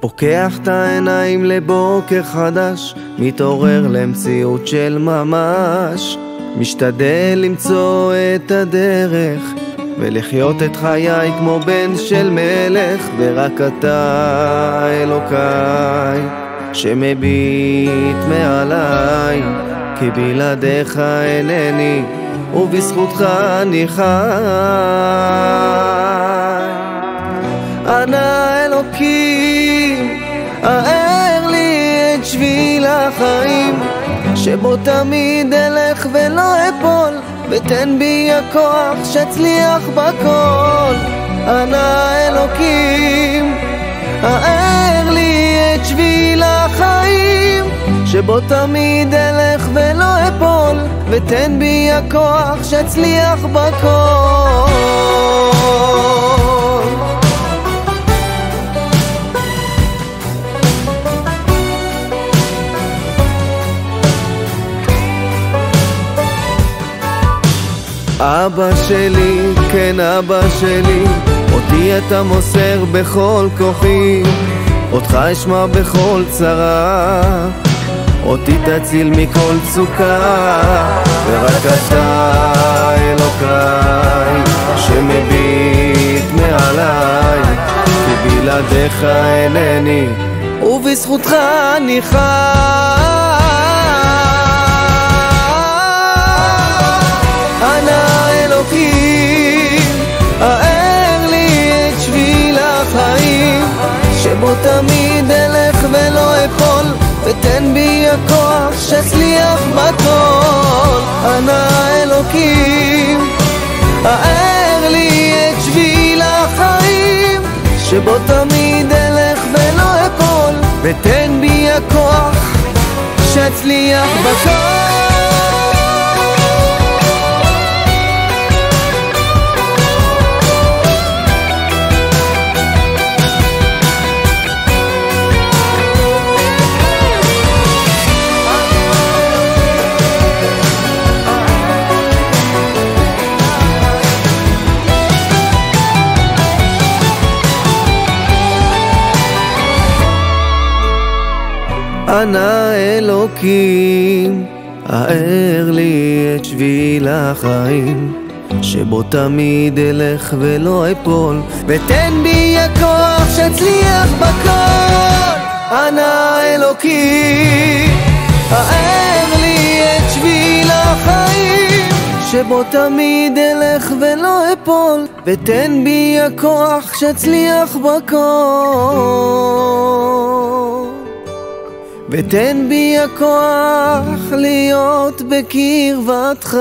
פוקח את העיניים לבוקר חדש, מתעורר למציאות של ממש, משתדל למצוא את הדרך ולחיות את חיי כמו בן של מלך. ורק אתה אלוקיי שמביט מעליי, כי בלעדיך אינני ובזכותך אני חי. אנא אלוקים, האר לי את שביל החיים, שבו תמיד אלך ולא אפול, ותן בי הכוח שאצליח בכל. אנא אלוקים, האר לי את שביל החיים, שבו תמיד אלך ולא אפול, ותן בי הכוח שאצליח בכל. אבא שלי, כן אבא שלי, אותי אתה מוסר בכל כוחי, אותך אשמע בכל צרה, אותי תציל מכל צוקה. ורק אתה אלוקיי שמביט מעליי, כי בלעדיך אינני ובזכותך אני חי. אנא אלוקים, האר לי את שביל החיים, שבו תמיד אלך ולא אפול, ותן בי הכוח שאצליח בכל. אנא אלוקים, האר לי את שביל החיים, שבו תמיד אלך ולא אפול, ותן בי הכוח שאצליח בכל. אנא אלוקים, האר לי את שביל החיים, שבו תמיד אלך ולא אפול, ותן בי הכוח שאצליח בכל. אנא אלוקים, האר לי את שביל החיים, שבו תמיד אלך ולא אפול, ותן בי הכוח שאצליח בכל. ותן בי הכוח להיות בקרבתך.